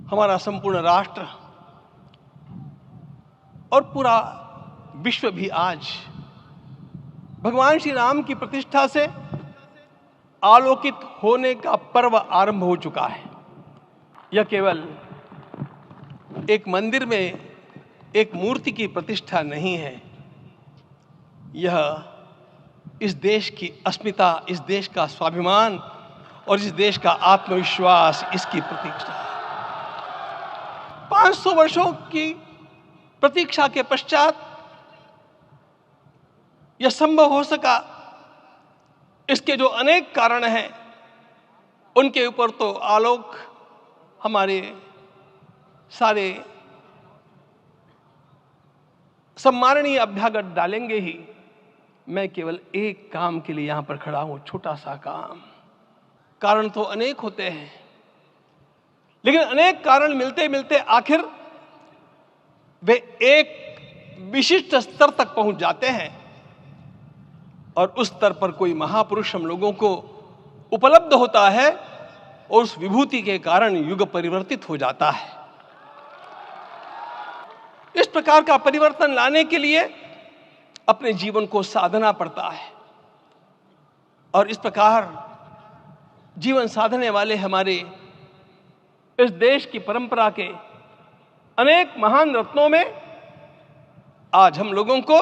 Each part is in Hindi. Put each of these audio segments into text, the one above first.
हमारा संपूर्ण राष्ट्र और पूरा विश्व भी आज भगवान श्री राम की प्रतिष्ठा से आलोकित होने का पर्व आरंभ हो चुका है। यह केवल एक मंदिर में एक मूर्ति की प्रतिष्ठा नहीं है, यह इस देश की अस्मिता, इस देश का स्वाभिमान और इस देश का आत्मविश्वास, इसकी प्रतीक्षा है। 500 वर्षों की प्रतीक्षा के पश्चात यह संभव हो सका। इसके जो अनेक कारण हैं उनके ऊपर तो आलोक हमारे सारे सम्माननीय अभ्यागत डालेंगे ही। मैं केवल एक काम के लिए यहां पर खड़ा हूं, छोटा सा काम। कारण तो अनेक होते हैं, लेकिन अनेक कारण मिलते मिलते आखिर वे एक विशिष्ट स्तर तक पहुंच जाते हैं और उस स्तर पर कोई महापुरुष हम लोगों को उपलब्ध होता है और उस विभूति के कारण युग परिवर्तित हो जाता है। इस प्रकार का परिवर्तन लाने के लिए अपने जीवन को साधना पड़ता है और इस प्रकार जीवन साधने वाले हमारे इस देश की परंपरा के अनेक महान रत्नों में आज हम लोगों को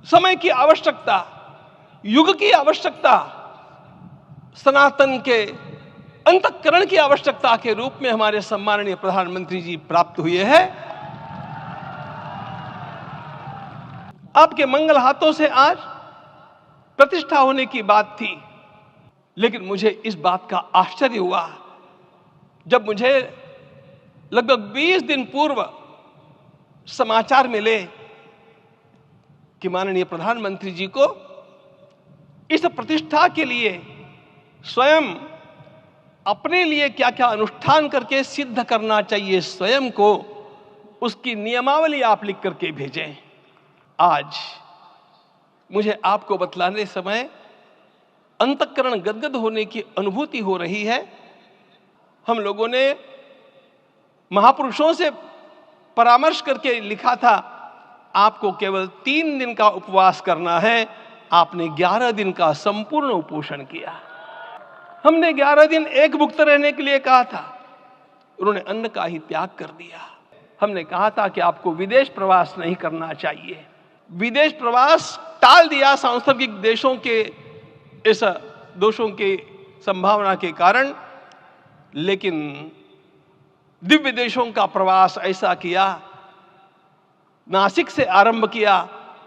समय की आवश्यकता, युग की आवश्यकता, सनातन के अंतःकरण की आवश्यकता के रूप में हमारे सम्माननीय प्रधानमंत्री जी प्राप्त हुए हैं। आपके मंगल हाथों से आज प्रतिष्ठा होने की बात थी, लेकिन मुझे इस बात का आश्चर्य हुआ जब मुझे लगभग 20 दिन पूर्व समाचार मिले कि माननीय प्रधानमंत्री जी को इस प्रतिष्ठा के लिए स्वयं अपने लिए क्या क्या अनुष्ठान करके सिद्ध करना चाहिए, स्वयं को उसकी नियमावली आप लिख करके भेजें। आज मुझे आपको बतलाने समय अंतःकरण गदगद होने की अनुभूति हो रही है। हम लोगों ने महापुरुषों से परामर्श करके लिखा था, आपको केवल 3 दिन का उपवास करना है। आपने 11 दिन का संपूर्ण उपोषण किया। हमने 11 दिन एक भुक्त रहने के लिए कहा था, उन्होंने अन्न का ही त्याग कर दिया। हमने कहा था कि आपको विदेश प्रवास नहीं करना चाहिए, विदेश प्रवास टाल दिया सांसर्गिक देशों के इस दोषों की संभावना के कारण। लेकिन दिव्य देशों का प्रवास ऐसा किया, नासिक से आरंभ किया,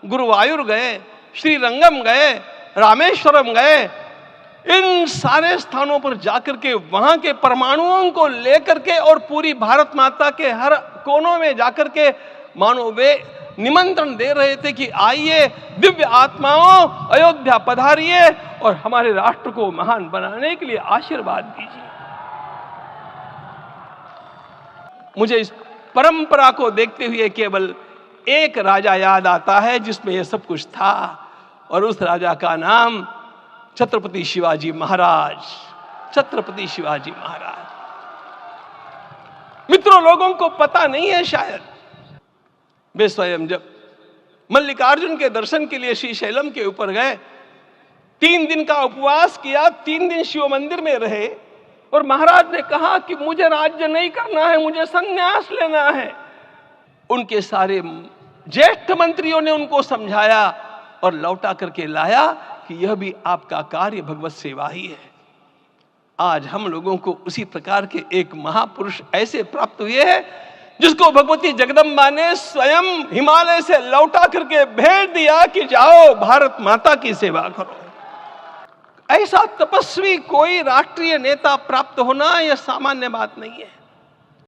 गुरुवायूर गए, श्रीरंगम गए, रामेश्वरम गए। इन सारे स्थानों पर जाकर के वहां के परमाणुओं को लेकर के और पूरी भारत माता के हर कोनों में जाकर के मानो वे निमंत्रण दे रहे थे कि आइए दिव्य आत्माओं, अयोध्या पधारिए और हमारे राष्ट्र को महान बनाने के लिए आशीर्वाद दीजिए। मुझे इस परंपरा को देखते हुए केवल एक राजा याद आता है जिसमें यह सब कुछ था, और उस राजा का नाम छत्रपति शिवाजी महाराज। छत्रपति शिवाजी महाराज। मित्रों, लोगों को पता नहीं है शायद, वे स्वयं जब मल्लिकार्जुन के दर्शन के लिए श्रीशैलम के ऊपर गए, 3 दिन का उपवास किया, 3 दिन शिव मंदिर में रहे और महाराज ने कहा कि मुझे राज्य नहीं करना है, मुझे संन्यास लेना है। उनके सारे ज्येष्ठ मंत्रियों ने उनको समझाया और लौटा करके लाया कि यह भी आपका कार्य भगवत सेवा ही है। आज हम लोगों को उसी प्रकार के एक महापुरुष ऐसे प्राप्त हुए हैं जिसको भगवती जगदम्बा ने स्वयं हिमालय से लौटा करके भेज दिया कि जाओ भारत माता की सेवा करो। ऐसा तपस्वी कोई राष्ट्रीय नेता प्राप्त होना यह सामान्य बात नहीं है।